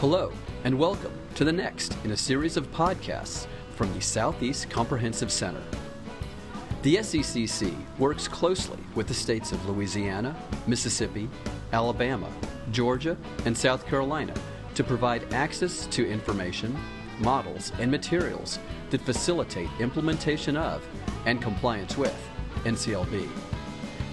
Hello, and welcome to the next in a series of podcasts from the Southeast Comprehensive Center. The SECC works closely with the states of Louisiana, Mississippi, Alabama, Georgia, and South Carolina to provide access to information, models, and materials that facilitate implementation of and compliance with NCLB.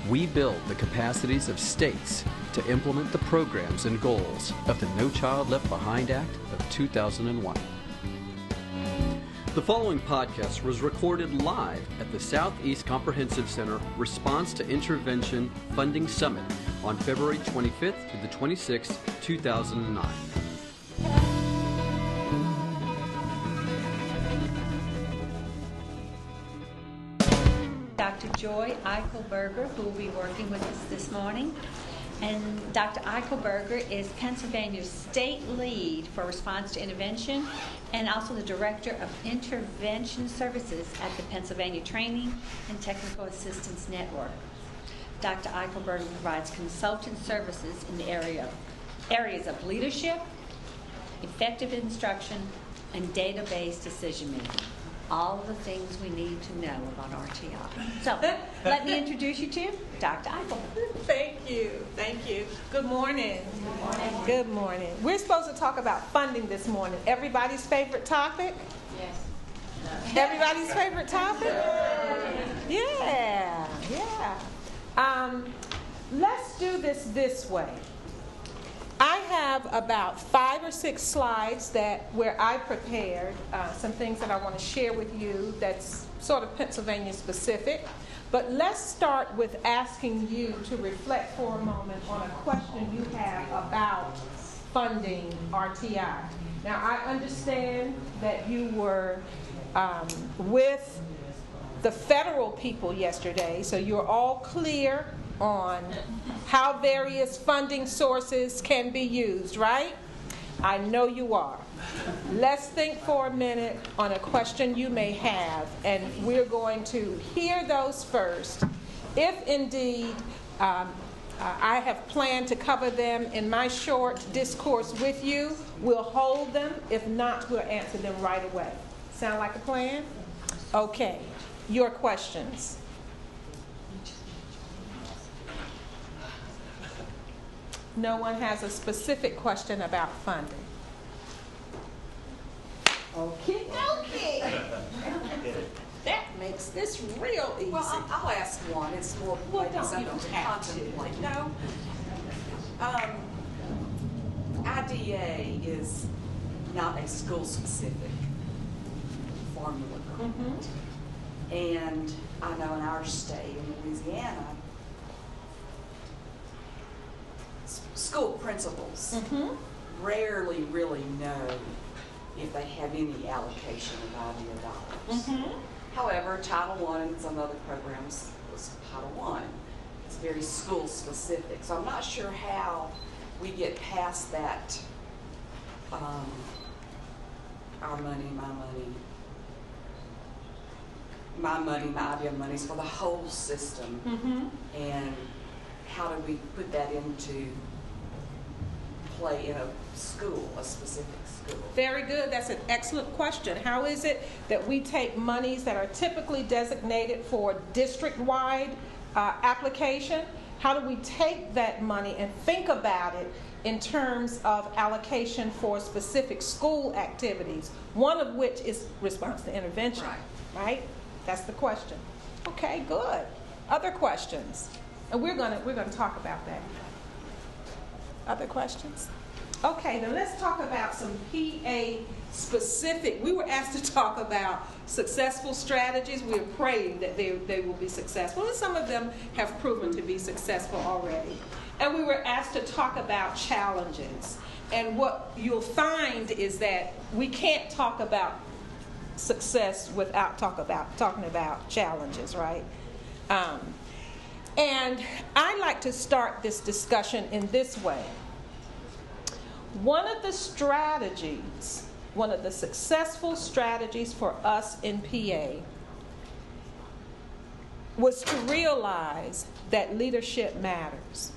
We build the capacities of states to implement the programs and goals of the No Child Left Behind Act of 2001. The following podcast was recorded live at the Southeast Comprehensive Center Response to Intervention Funding Summit on February 25th to the 26th, 2009. Dr. Joy Eichelberger, who will be working with us this morning. And Dr. Eichelberger is Pennsylvania's state lead for response to intervention and also the director of intervention services at the Pennsylvania Training and Technical Assistance Network. Dr. Eichelberger provides consultant services in the areas of leadership, effective instruction, and database decision making. All the things we need to know about RtI. So, let me introduce you to Dr. Eichelberger. Thank you. Good morning. Good morning. Good morning. We're supposed to talk about funding this morning. Everybody's favorite topic? Yes. Everybody's favorite topic? Yeah. Let's do this way. I have about 5 or 6 slides where I prepared some things that I want to share with you that's sort of Pennsylvania specific. But let's start with asking you to reflect for a moment on a question you have about funding RtI. Now, I understand that you were with the federal people yesterday, so you're all clear on how various funding sources can be used, right? I know you are. Let's think for a minute on a question you may have, and we're going to hear those first. If indeed I have planned to cover them in my short discourse with you, we'll hold them. If not, we'll answer them right away. Sound like a plan? Okay. Your questions. No one has a specific question about funding. Okay. That makes this real easy. Well, I'll ask one. It's more maybe something to contemplate. No. IDA is not a school-specific formula. Mm-hmm. And I know in our state, in Louisiana, school principals rarely really know if they have any allocation of IDEA dollars. Mm-hmm. However, Title I and some other programs was Title I. It's very school specific. So I'm not sure how we get past that our money, my IDEA money is for the whole system. Mm-hmm. And how do we put that into play in a school, a specific school? Very good. That's an excellent question. How is it that we take monies that are typically designated for district-wide application? How do we take that money and think about it in terms of allocation for specific school activities, one of which is response to intervention, right? That's the question. Okay, good. Other questions? And we're gonna talk about that. Other questions? Okay, then let's talk about some PA specific. We were asked to talk about successful strategies. We're praying that they will be successful, and some of them have proven to be successful already. And we were asked to talk about challenges. And what you'll find is that we can't talk about success without talking about challenges, right? And I like to start this discussion in this way. One of the successful strategies for us in PA was to realize that leadership matters.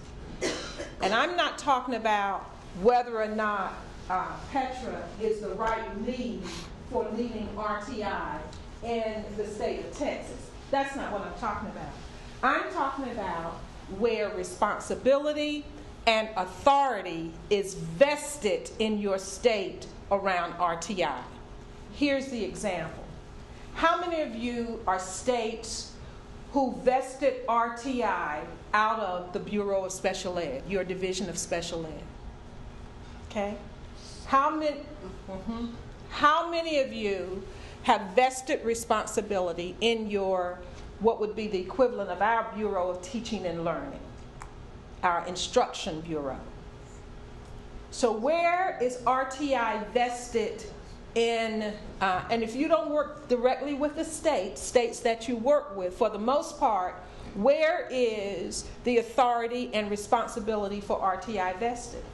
And I'm not talking about whether or not Petra is the right lead for leading RTI in the state of Texas. That's not what I'm talking about. I'm talking about where responsibility and authority is vested in your state around RTI. Here's the example. How many of you are states who vested RTI out of the Bureau of Special Ed, your division of special ed? Okay? How many of you have vested responsibility in your, what would be the equivalent of our Bureau of Teaching and Learning, our instruction bureau? So where is RTI vested in, and if you don't work directly with the states that you work with, for the most part, where is the authority and responsibility for RTI vested?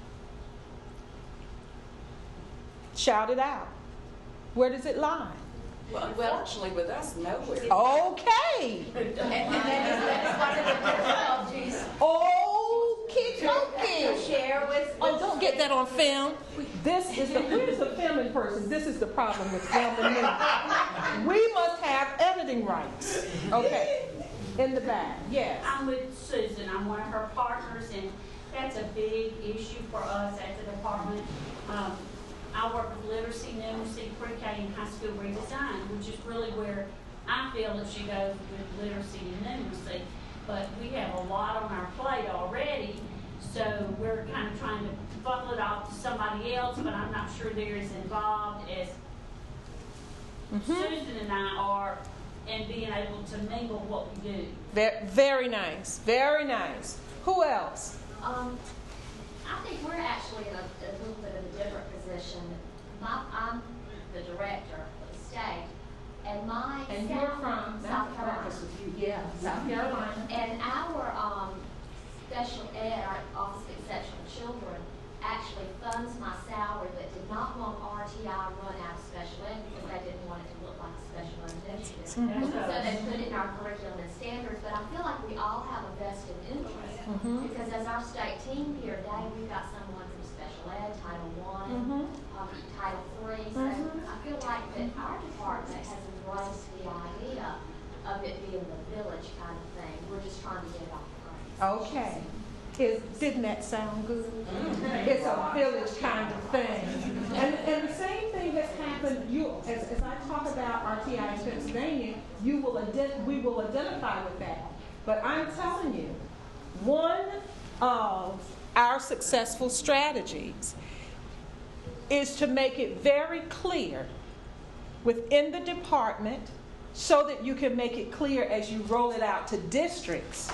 Shout it out. Where does it lie? Well, unfortunately, with us, nowhere. Okay. Okie Share with. Oh, don't get that on film. This is where's the filming person? This is the problem with filming me. We must have editing rights. Okay. In the back. Yes. I'm with Susan. I'm one of her partners, and that's a big issue for us at the department. I work with literacy, numeracy, pre-K, and high school redesign, which is really where I feel it should go with literacy and numeracy. But we have a lot on our plate already, so we're kind of trying to funnel it off to somebody else, but I'm not sure they're as involved as Susan and I are in being able to mingle what we do. Very nice. Very nice. Who else? I think we're actually in a little bit of a different position. I'm the director of the state, and you're from South Carolina. Yeah, South Carolina. And our special ed, our Office of Exceptional Children, actually funds my salary, but did not want RTI run out of special ed because they didn't want it to look like a special ed initiative. So they put it in our curriculum and standards, but I feel like we all have a vested interest because as our state team here today, we've got someone from special ed, Title I, Title III, so I feel like that our department has embraced the idea of it being the village kind of thing. We're just trying to get it off the ground. Okay. Didn't that sound good? It's a village kind of thing. And the same thing has happened, as I talk about RTI in Pennsylvania, we will identify with that. But I'm telling you, one of our successful strategies is to make it very clear within the department so that you can make it clear as you roll it out to districts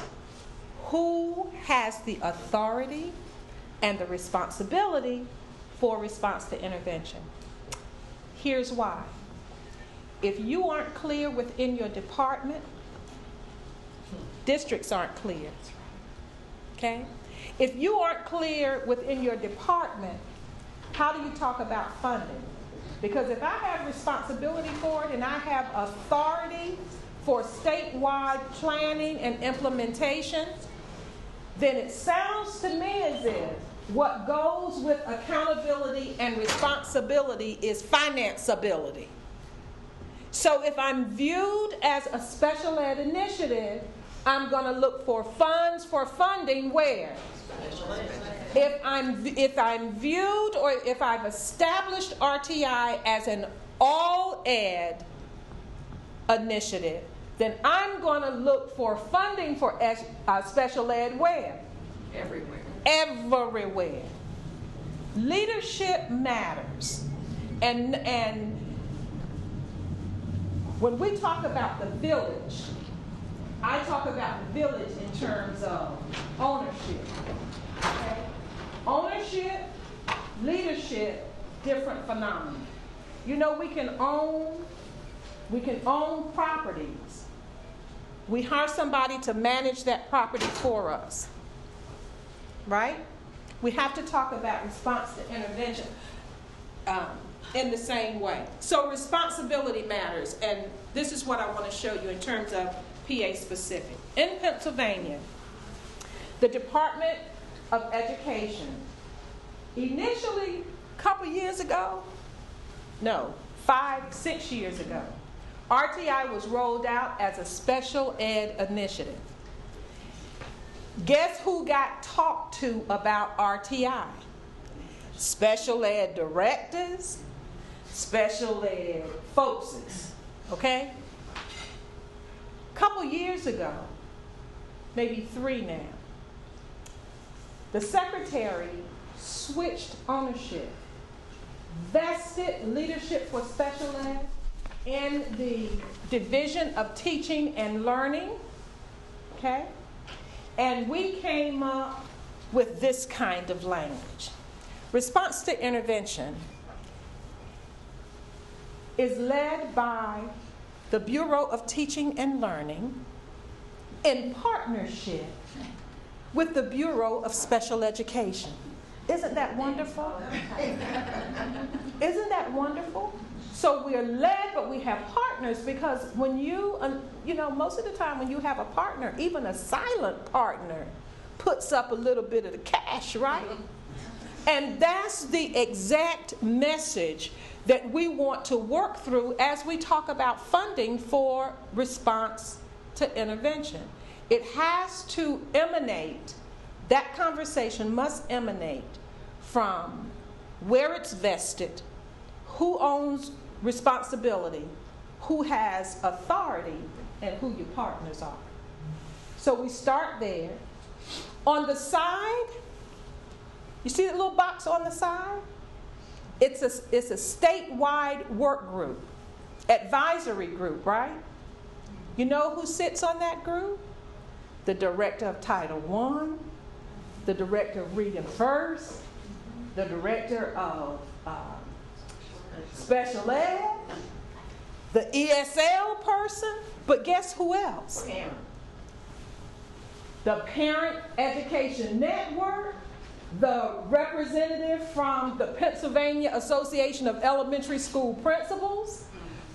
who has the authority and the responsibility for response to intervention. Here's why. If you aren't clear within your department, districts aren't clear. Okay? If you aren't clear within your department, how do you talk about funding? Because if I have responsibility for it and I have authority for statewide planning and implementation, then it sounds to me as if what goes with accountability and responsibility is financeability. So if I'm viewed as a special ed initiative, I'm going to look for funds for funding where? If I'm viewed or if I've established RTI as an all ed initiative, then I'm going to look for funding for special ed where? Everywhere. Everywhere. Leadership matters. And when we talk about the village, I talk about the village in terms of ownership. Okay? Ownership, leadership, different phenomena. You know, we can own properties. We hire somebody to manage that property for us. Right? We have to talk about response to intervention in the same way. So responsibility matters, and this is what I want to show you in terms of PA specific. In Pennsylvania, the Department of Education initially couple years ago, no, 5-6 years ago, RtI was rolled out as a special ed initiative. Guess who got talked to about RtI? Special ed directors, special ed folks, okay? A couple years ago, maybe 3 now, the secretary switched ownership, vested leadership for special ed in the Division of Teaching and Learning, okay? And we came up with this kind of language. Response to intervention is led by the Bureau of Teaching and Learning in partnership with the Bureau of Special Education. Isn't that wonderful? Isn't that wonderful? So we're led, but we have partners, because when most of the time when you have a partner, even a silent partner puts up a little bit of the cash, right? And that's the exact message that we want to work through as we talk about funding for response to intervention. It has to emanate, that conversation must emanate from where it's vested, who owns responsibility, who has authority, and who your partners are. So we start there. On the side, you see that little box on the side? It's a statewide work group, advisory group, right? You know who sits on that group? The director of Title I, the director of Reading First, the director of Special Ed, the ESL person, but guess who else? The Parent Education Network, the representative from the Pennsylvania Association of Elementary School Principals,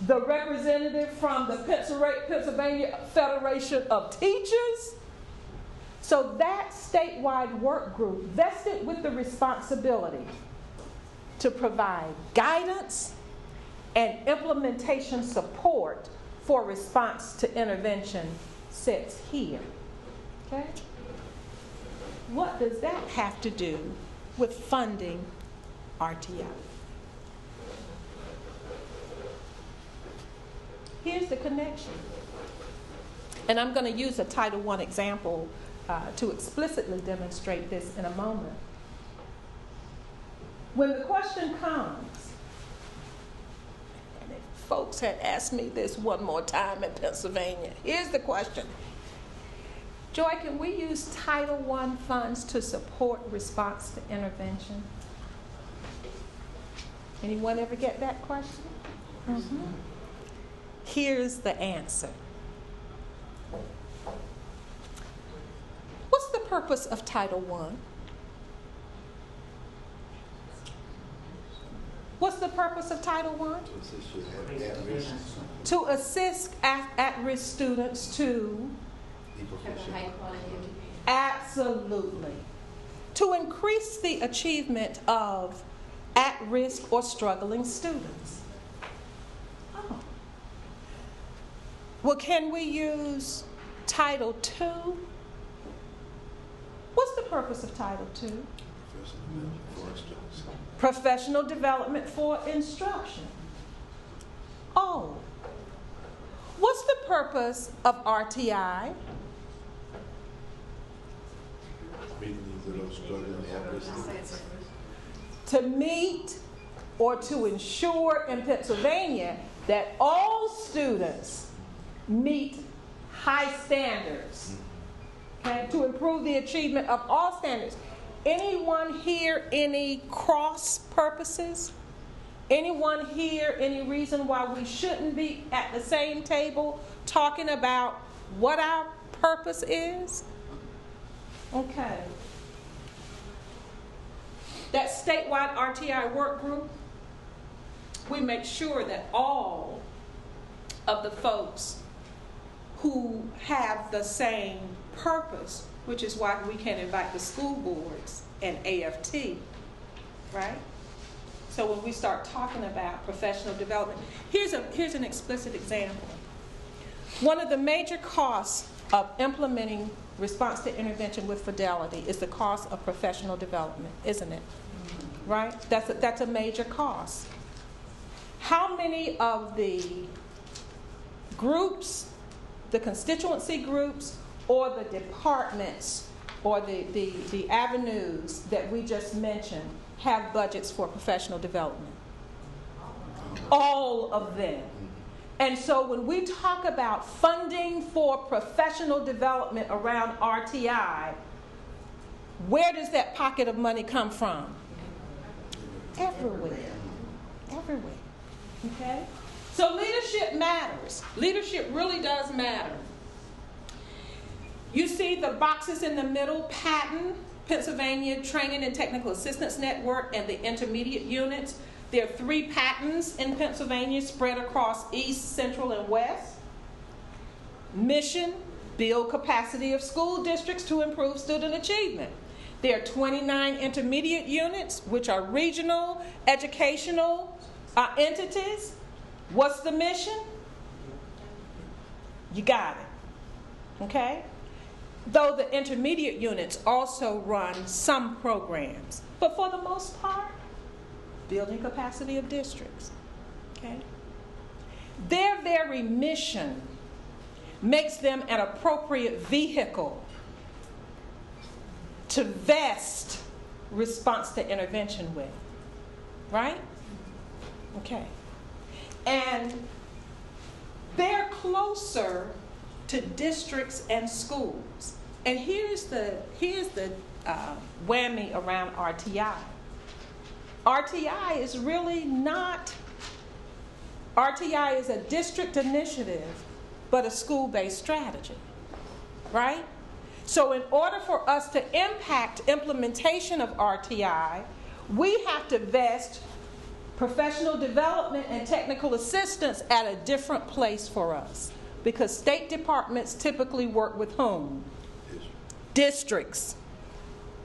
the representative from the Pennsylvania Federation of Teachers. So that statewide work group vested with the responsibility to provide guidance and implementation support for response to intervention sits here. Okay? What does that have to do with funding RtI? Here's the connection. And I'm going to use a Title I example to explicitly demonstrate this in a moment. When the question comes, and if folks had asked me this one more time in Pennsylvania, here's the question. Joy, can we use Title I funds to support response to intervention? Anyone ever get that question? Mm-hmm. Here's the answer. What's the purpose of Title I? What's the purpose of Title I? To assist at-risk students to absolutely. To increase the achievement of at-risk or struggling students. Oh. Well, can we use Title II? What's the purpose of Title II? Professional development for instruction. Oh. What's the purpose of RtI? To meet or to ensure in Pennsylvania that all students meet high standards. Okay? To improve the achievement of all standards. Anyone here any cross purposes? Anyone here any reason why we shouldn't be at the same table talking about what our purpose is? Okay. That statewide RtI work group, we make sure that all of the folks who have the same purpose, which is why we can invite the school boards and AFT, right? So when we start talking about professional development, here's an explicit example. One of the major costs of implementing response to intervention with fidelity is the cost of professional development, isn't it? Right? That's a major cost. How many of the groups, the constituency groups, or the departments, or the avenues that we just mentioned have budgets for professional development? All of them. And so when we talk about funding for professional development around RtI, where does that pocket of money come from? Everywhere. Everywhere. Okay? So leadership matters. Leadership really does matter. You see the boxes in the middle: Patton, Pennsylvania Training and Technical Assistance Network, and the intermediate units. There are 3 Pattons in Pennsylvania spread across East, Central, and West. Mission: build capacity of school districts to improve student achievement. There are 29 intermediate units, which are regional educational entities. What's the mission? You got it. Okay? Though the intermediate units also run some programs, but for the most part, building capacity of districts. Okay? Their very mission makes them an appropriate vehicle to vest response to intervention with. Right? Okay. And they're closer to districts and schools. And here's the whammy around RtI. RtI is really not, RtI is a district initiative, but a school-based strategy, right? So in order for us to impact implementation of RtI, we have to vest professional development and technical assistance at a different place for us, because state departments typically work with whom? Districts.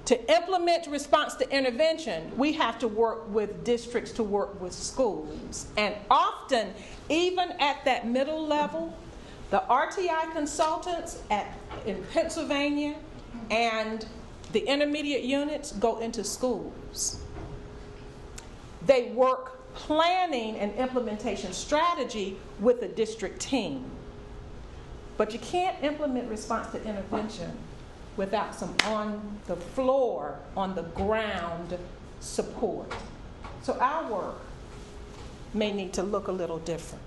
To implement response to intervention, we have to work with districts to work with schools. And often, even at that middle level, the RtI consultants in Pennsylvania and the intermediate units go into schools. They work planning and implementation strategy with a district team. But you can't implement response to intervention without some on the floor, on the ground support. So our work may need to look a little different.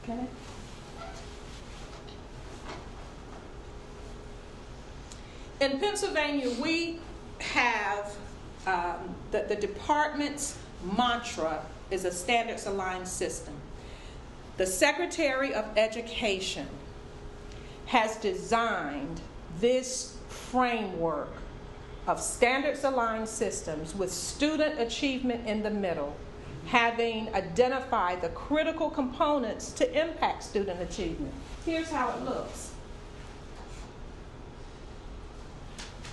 Okay? In Pennsylvania, we have the department's mantra is a standards aligned system. The Secretary of Education has designed this framework of standards aligned systems with student achievement in the middle, having identified the critical components to impact student achievement. Here's how it looks.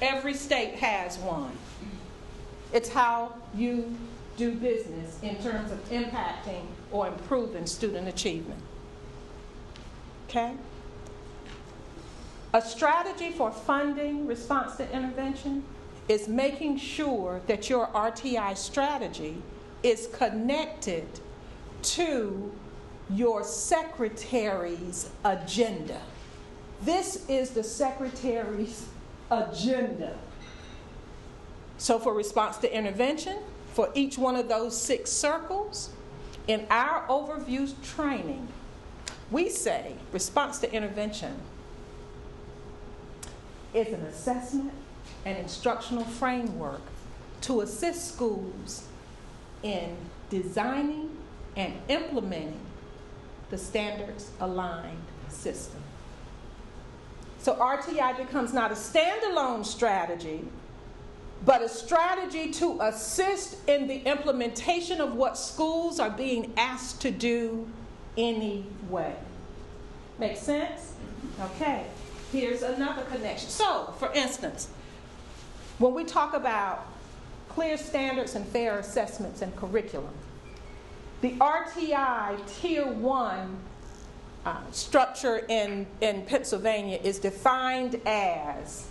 Every state has one. It's how you do business in terms of impacting or improving student achievement. Okay? A strategy for funding response to intervention is making sure that your RtI strategy is connected to your secretary's agenda. This is the secretary's agenda. So for response to intervention, for each one of those 6 circles, in our overview training, we say response to intervention is an assessment and instructional framework to assist schools in designing and implementing the standards-aligned system. So RtI becomes not a standalone strategy, but a strategy to assist in the implementation of what schools are being asked to do anyway. Make sense? Okay. Here's another connection. So, for instance, when we talk about clear standards and fair assessments and curriculum. The RtI Tier 1 structure in Pennsylvania is defined as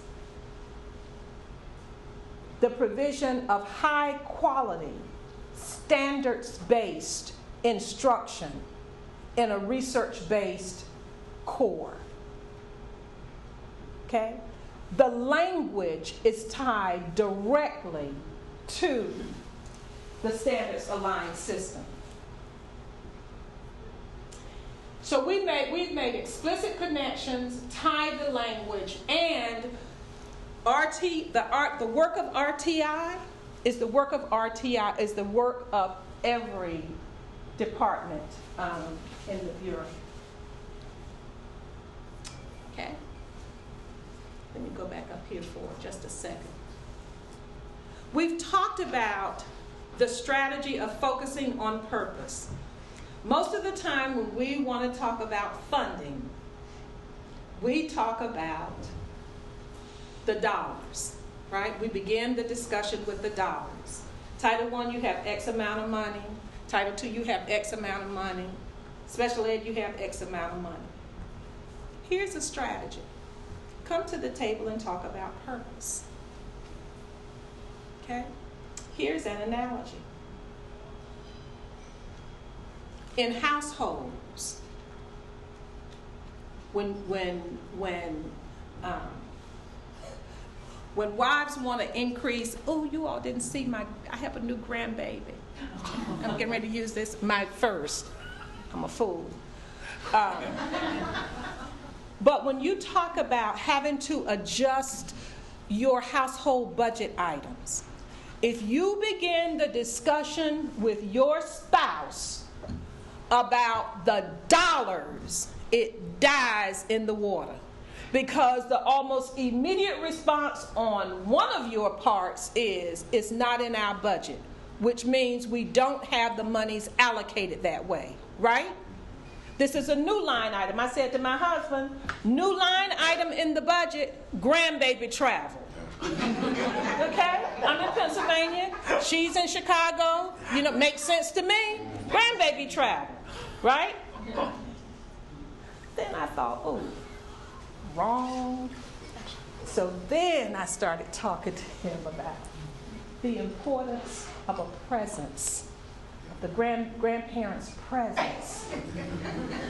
the provision of high quality, standards-based instruction in a research-based core. Okay? The language is tied directly to the standards-aligned system. So we've made explicit connections, tied the language, and the work of RtI is the work of every department in the Bureau. Okay? Let me go back up here for just a second. We've talked about the strategy of focusing on purpose. Most of the time when we want to talk about funding, we talk about the dollars, right? We begin the discussion with the dollars. Title I, you have X amount of money. Title II, you have X amount of money. Special ed, you have X amount of money. Here's a strategy. Come to the table and talk about purpose. Okay? Here's an analogy. In households, when wives want to increase, oh, you all didn't see I have a new grandbaby. I'm getting ready to use this, my first. I'm a fool. But when you talk about having to adjust your household budget items, if you begin the discussion with your spouse about the dollars, it dies in the water. Because the almost immediate response on one of your parts is, it's not in our budget, which means we don't have the monies allocated that way, right? This is a new line item. I said to my husband, new line item in the budget, grandbaby travel. Okay? I'm in Pennsylvania. She's in Chicago. Makes sense to me. Grandbaby travel, right? Then I thought, oh, wrong. So then I started talking to him about the importance of a presence, of the grandparents' presence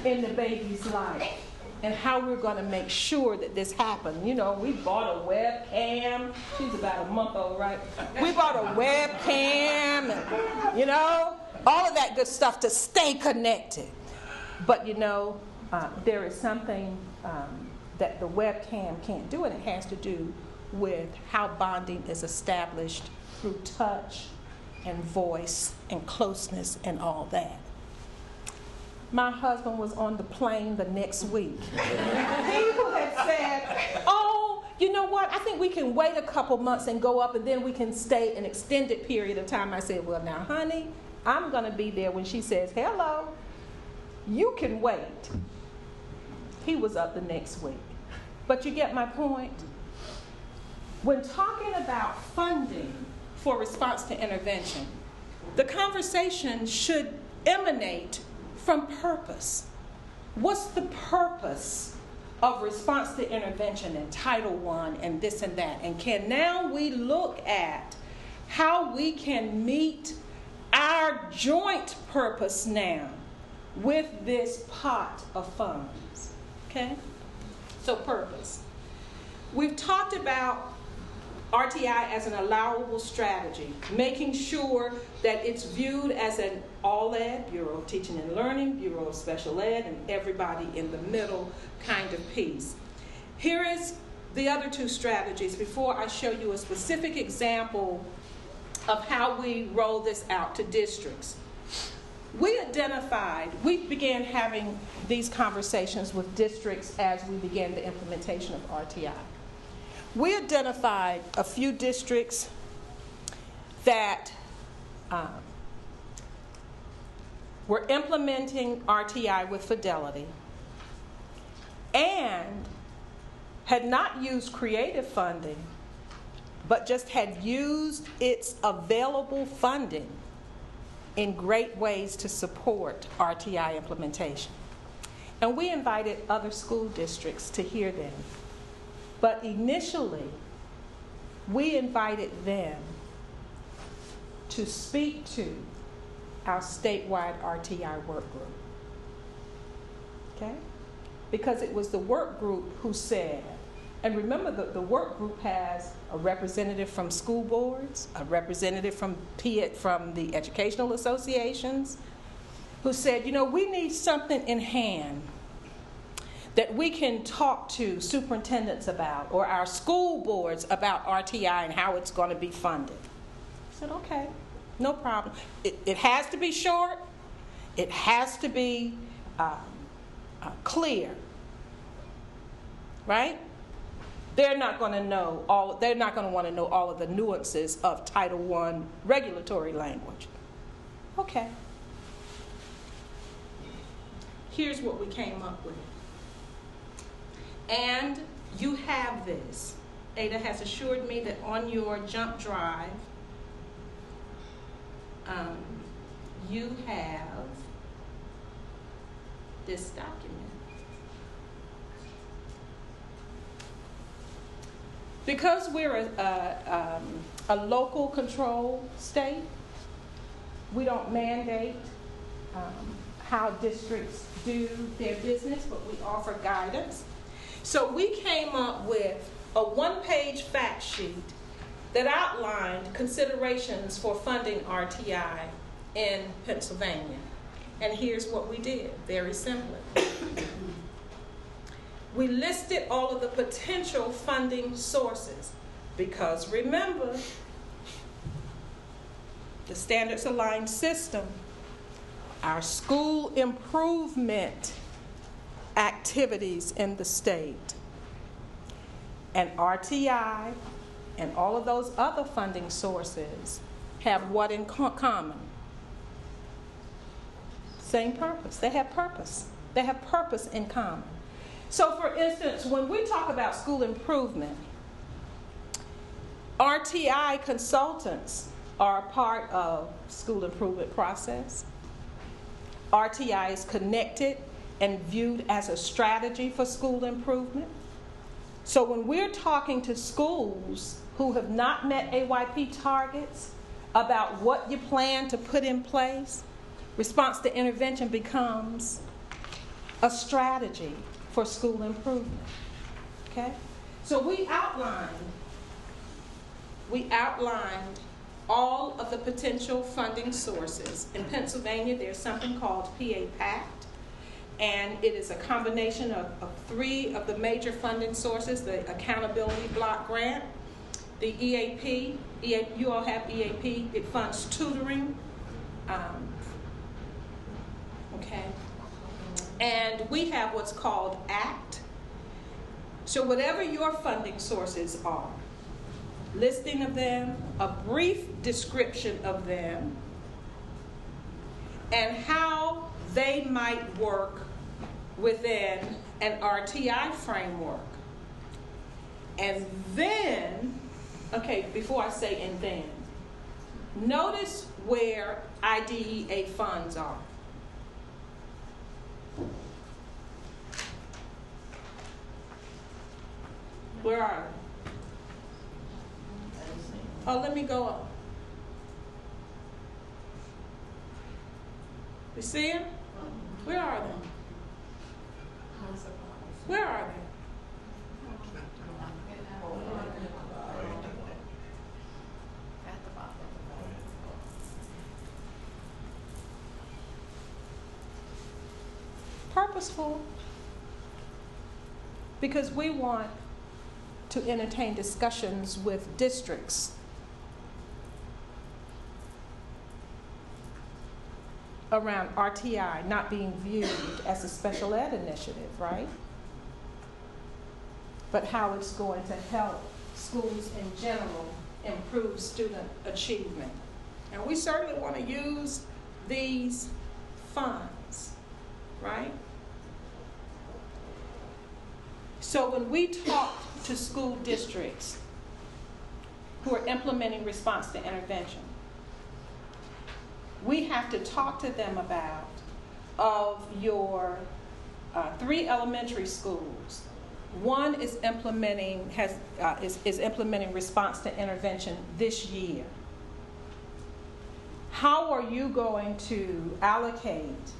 in the baby's life, and how we're going to make sure that this happens. We bought a webcam. She's about a month old, right? We bought a webcam, and, all of that good stuff to stay connected. But, there is something that the webcam can't do, and it has to do with how bonding is established through touch and voice and closeness and all that. My husband was on the plane the next week. People had said, oh, you know what, I think we can wait a couple months and go up, and then we can stay an extended period of time. I said, well, now, honey, I'm going to be there when she says, hello. You can wait. He was up the next week. But you get my point? When talking about funding for response to intervention, the conversation should emanate from purpose. What's the purpose of response to intervention in Title I and this and that? And can now we look at how we can meet our joint purpose now with this pot of funds? Okay? So purpose. We've talked about RtI as an allowable strategy, making sure that it's viewed as an all-ed, Bureau of Teaching and Learning, Bureau of Special Ed, and everybody in the middle kind of piece. Here is the other two strategies before I show you a specific example of how we roll this out to districts. We began having these conversations with districts as we began the implementation of RtI. We identified a few districts that were implementing RtI with fidelity and had not used creative funding, but just had used its available funding in great ways to support RTI implementation. And we invited other school districts to hear them. But initially, we invited them to speak to our statewide RTI work group. Okay? Because it was the work group who said, and remember the work group has a representative from school boards, a representative from the educational associations, who said, you know, we need something in hand that we can talk to superintendents about, or our school boards about RTI and how it's going to be funded. I said, okay, no problem. It has to be short. It has to be clear, right? They're not going to know all. They're not going to want to know all of the nuances of Title I regulatory language. Okay. Here's what we came up with. And you have this. Ada has assured me that on your jump drive, you have this document. Because we're a local control state, we don't mandate how districts do their business, but we offer guidance. So we came up with a one-page fact sheet that outlined considerations for funding RTI in Pennsylvania. And here's what we did, very simply. We listed all of the potential funding sources because remember, the standards aligned system, our school improvement activities in the state, and RTI and all of those other funding sources have what in common? Same purpose. They have purpose. They have purpose in common. So for instance, when we talk about school improvement, RTI consultants are a part of school improvement process. RTI is connected and viewed as a strategy for school improvement. So when we're talking to schools who have not met AYP targets about what you plan to put in place, response to intervention becomes a strategy for school improvement. Okay? So we outlined all of the potential funding sources. In Pennsylvania, there's something called PA PACT, and it is a combination of three of the major funding sources: the Accountability Block Grant, the EAP, you all have EAP, it funds tutoring, okay, and we have what's called ACT. So whatever your funding sources are, listing of them, a brief description of them, and how they might work within an RTI framework. And then, okay, before I say and then, notice where IDEA funds are. Where are they? Oh, let me go up. You see them? Where are they? Where are they? Purposeful. Because we want to entertain discussions with districts around RTI not being viewed as a special ed initiative, right? But how it's going to help schools in general improve student achievement. And we certainly want to use these funds, right? So when we talk to school districts, who are implementing response to intervention. We have to talk to them about, of your 3 elementary schools, one is implementing implementing response to intervention this year. How are you going to allocate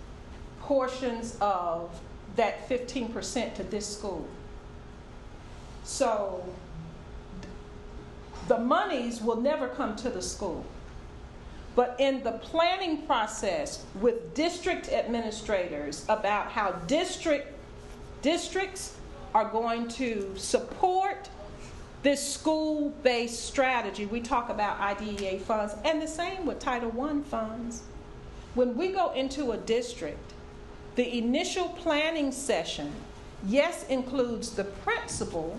portions of that 15% to this school? So the monies will never come to the school. But in the planning process with district administrators about how districts are going to support this school-based strategy, we talk about IDEA funds, and the same with Title I funds. When we go into a district, the initial planning session, yes, includes the principal,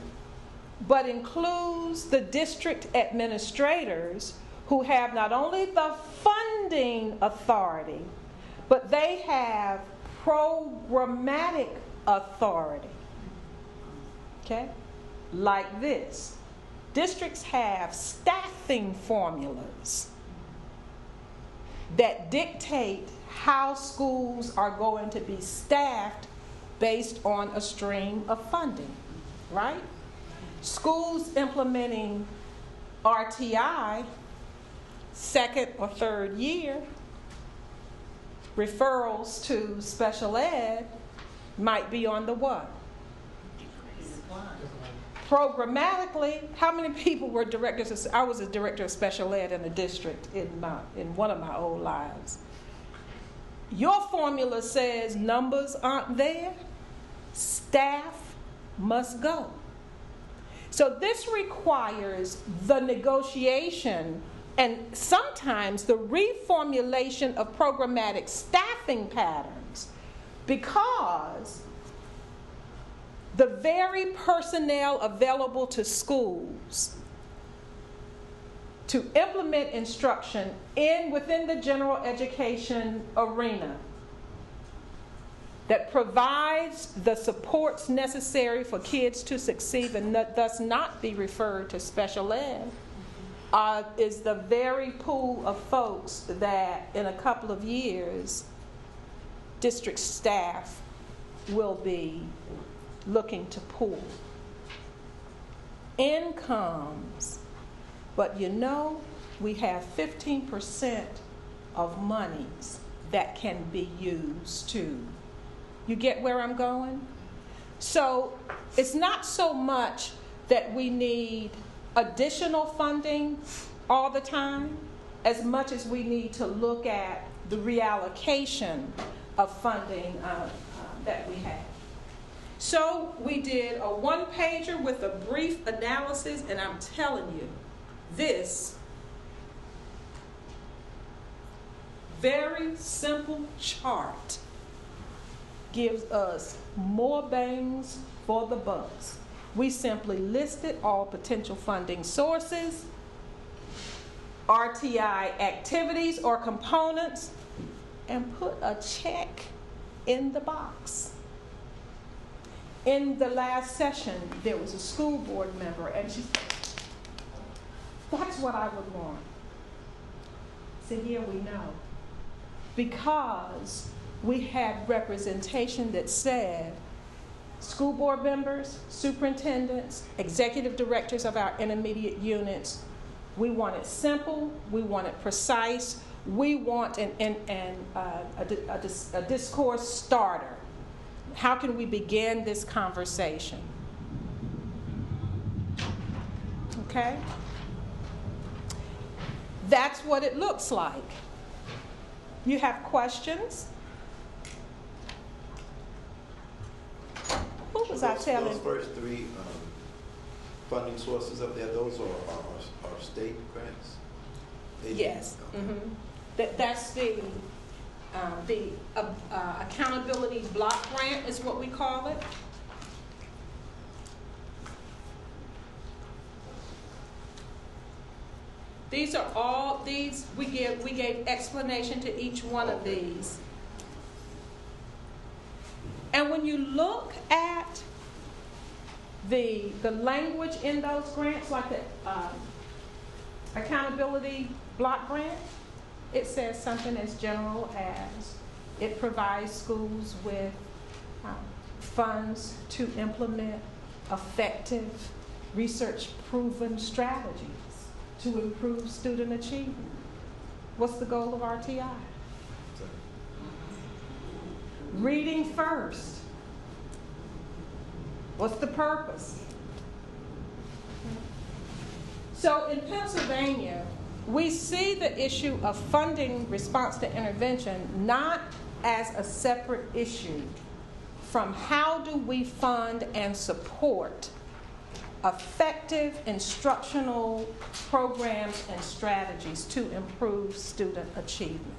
but includes the district administrators who have not only the funding authority, but they have programmatic authority. Okay? Like this. Districts have staffing formulas that dictate how schools are going to be staffed based on a stream of funding, right? Schools implementing RtI, second or third year, referrals to special ed might be on the what? Programmatically, how many people were directors? I was a director of special ed in a district in one of my old lives. Your formula says numbers aren't there, staff must go. So this requires the negotiation and sometimes the reformulation of programmatic staffing patterns, because the very personnel available to schools to implement instruction within the general education arena that provides the supports necessary for kids to succeed and thus not be referred to special ed is the very pool of folks that in a couple of years district staff will be looking to pull. Incomes, but we have 15% of monies that can be used to. You get where I'm going? So it's not so much that we need additional funding all the time, as much as we need to look at the reallocation of funding that we have. So we did a one-pager with a brief analysis, and I'm telling you, this very simple chart gives us more bangs for the bucks. We simply listed all potential funding sources, RtI activities or components, and put a check in the box. In the last session, there was a school board member, and she said, that's what I would want. So here we know. Because we had representation that said, school board members, superintendents, executive directors of our intermediate units, we want it simple, we want it precise, we want a discourse starter. How can we begin this conversation? Okay? That's what it looks like. You have questions? Who was I telling? Those first 3 funding sources up there, those are state grants? Yes. Okay. Mm-hmm. That's the accountability block grant is what we call it. These are all these we gave explanation to each one of these. And when you look at the language in those grants, like accountability block grant, it says something as general as it provides schools with funds to implement effective, research-proven strategies to improve student achievement. What's the goal of RtI? Reading first. What's the purpose? So in Pennsylvania, we see the issue of funding response to intervention not as a separate issue from how do we fund and support effective instructional programs and strategies to improve student achievement.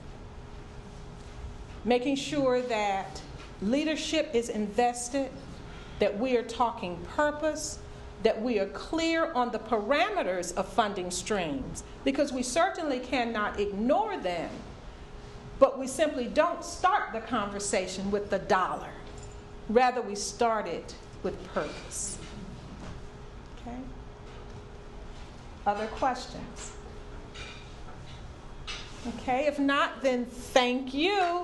Making sure that leadership is invested, that we are talking purpose, that we are clear on the parameters of funding streams, because we certainly cannot ignore them, but we simply don't start the conversation with the dollar. Rather, we start it with purpose. Okay? Other questions? Okay, if not, then thank you.